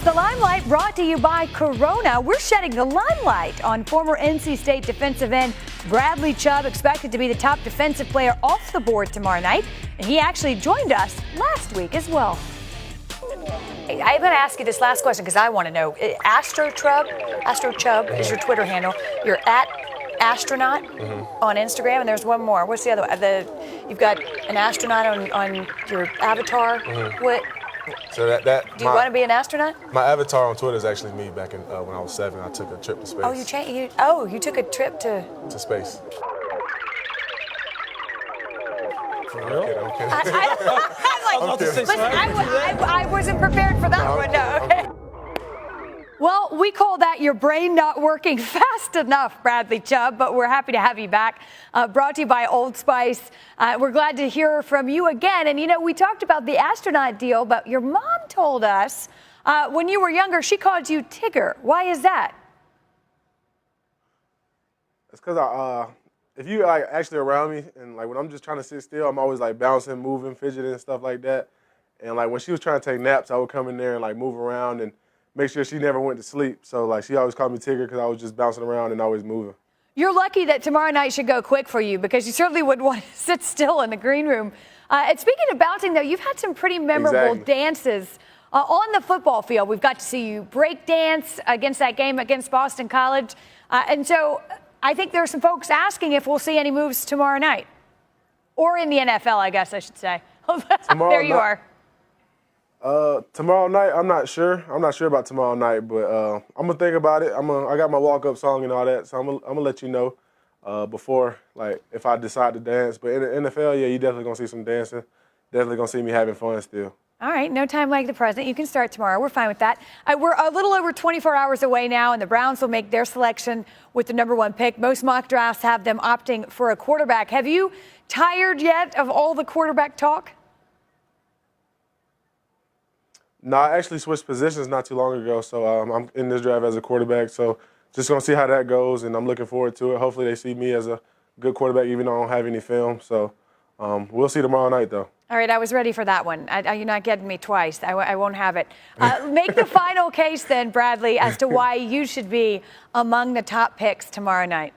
the Limelight brought to you by Corona. We're shedding the limelight on former NC State defensive end Bradley Chubb, expected to be the top defensive player off the board tomorrow night. And he actually joined us last week as well. I'm going to ask you this last question because I want to know. Astro Chubb is your Twitter handle. You're at astronaut on Instagram, and there's one more. What's the other one? You've got an astronaut on your avatar. What? So do you want to be an astronaut? My avatar on Twitter is actually me. Back in when I was 7, I took a trip to space. Oh, you took a trip to space. For real? I'm kidding. I wasn't prepared for that one. No. Okay. Well, we call that your brain not working fast enough, Bradley Chubb, but we're happy to have you back. Brought to you by Old Spice. We're glad to hear from you again. And, we talked about the astronaut deal, but your mom told us when you were younger, she called you Tigger. Why is that? It's because if you actually around me and when I'm just trying to sit still, I'm always bouncing, moving, fidgeting and stuff like that. And when she was trying to take naps, I would come in there and move around and make sure she never went to sleep. So she always called me Tigger because I was just bouncing around and always moving. You're lucky that tomorrow night should go quick for you because you certainly wouldn't want to sit still in the green room. And speaking of bouncing, though, you've had some pretty memorable dances on the football field. We've got to see you break dance against that game against Boston College. And so I think there are some folks asking if we'll see any moves tomorrow night. Or in the NFL, I guess I should say. There you are. Tomorrow night, I'm not sure. I'm not sure about tomorrow night, but I'm gonna think about it. I got my walk-up song and all that, so I'm gonna let you know before, if I decide to dance. But in the NFL, yeah, you definitely gonna see some dancing. Definitely gonna see me having fun still. All right, no time like the present. You can start tomorrow. We're fine with that. We're a little over 24 hours away now, and the Browns will make their selection with the #1 pick. Most mock drafts have them opting for a quarterback. Have you tired yet of all the quarterback talk? No, I actually switched positions not too long ago, so I'm in this draft as a quarterback. So just going to see how that goes, and I'm looking forward to it. Hopefully they see me as a good quarterback, even though I don't have any film. So we'll see tomorrow night, though. All right, I was ready for that one. You're not getting me twice. I won't have it. Make the final case then, Bradley, as to why you should be among the top picks tomorrow night.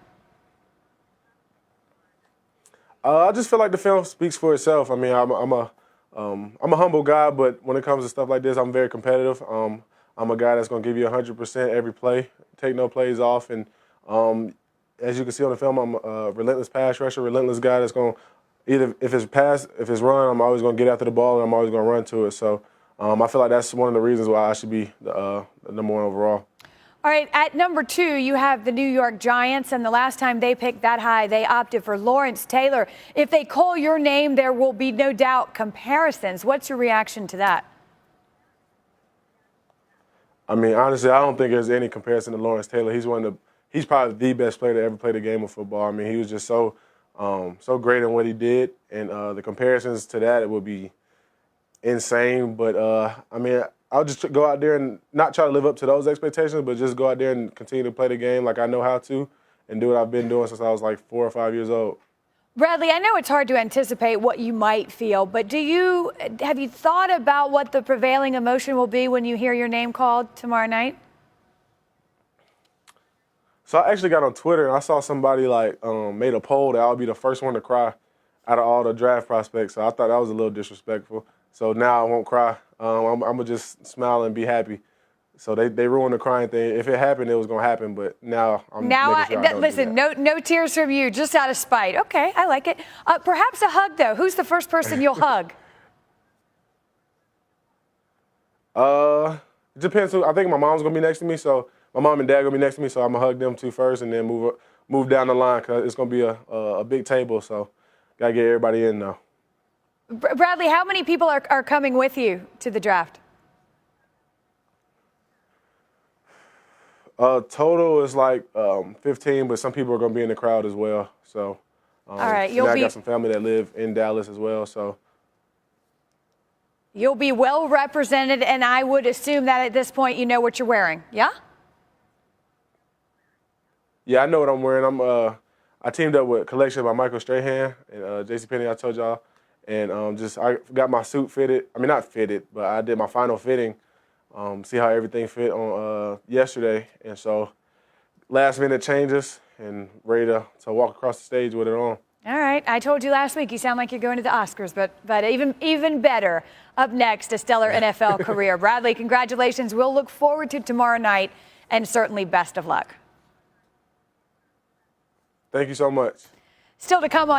I just feel like the film speaks for itself. I mean, I'm a humble guy, but when it comes to stuff like this, I'm very competitive. I'm a guy that's going to give you 100% every play, take no plays off. And as you can see on the film, I'm a relentless pass rusher, relentless guy that's going to either, if it's pass, if it's run, I'm always going to get after the ball and I'm always going to run to it. So I feel like that's one of the reasons why I should be the #1 overall. All right, at #2, you have the New York Giants, and the last time they picked that high, they opted for Lawrence Taylor. If they call your name, there will be no doubt comparisons. What's your reaction to that? I mean, honestly, I don't think there's any comparison to Lawrence Taylor. He's probably the best player to ever play the game of football. I mean, he was just so great in what he did, and the comparisons to that, it would be insane. But I mean, I'll just go out there and not try to live up to those expectations, but just go out there and continue to play the game like I know how to and do what I've been doing since I was 4 or 5 years old. Bradley, I know it's hard to anticipate what you might feel, but have you thought about what the prevailing emotion will be when you hear your name called tomorrow night? So I actually got on Twitter and I saw somebody made a poll that I'll be the first one to cry out of all the draft prospects. So I thought that was a little disrespectful. So now I won't cry. I'm going to just smile and be happy. So they ruined the crying thing. If it happened, it was going to happen. But now I'm making sure I don't listen, do that. No tears from you, just out of spite. Okay, I like it. Perhaps a hug, though. Who's the first person you'll hug? It depends. I think my mom's going to be next to me. So my mom and dad going to be next to me. So I'm going to hug them two first and then move down the line because it's going to be a big table. So got to get everybody in now. Bradley, how many people are coming with you to the draft? Total is 15, but some people are going to be in the crowd as well. So, all right, I got some family that live in Dallas as well. So, you'll be well represented, and I would assume that at this point you know what you're wearing. Yeah. Yeah, I know what I'm wearing. I teamed up with Collection by Michael Strahan and JCPenney. I told y'all. And I got my suit fitted. I mean, not fitted, but I did my final fitting see how everything fit on yesterday. And so last minute changes and ready to walk across the stage with it on. All right. I told you last week you sound like you're going to the Oscars, but even better. Up next, a stellar NFL career. Bradley, congratulations. We'll look forward to tomorrow night, and certainly best of luck. Thank you so much. Still to come on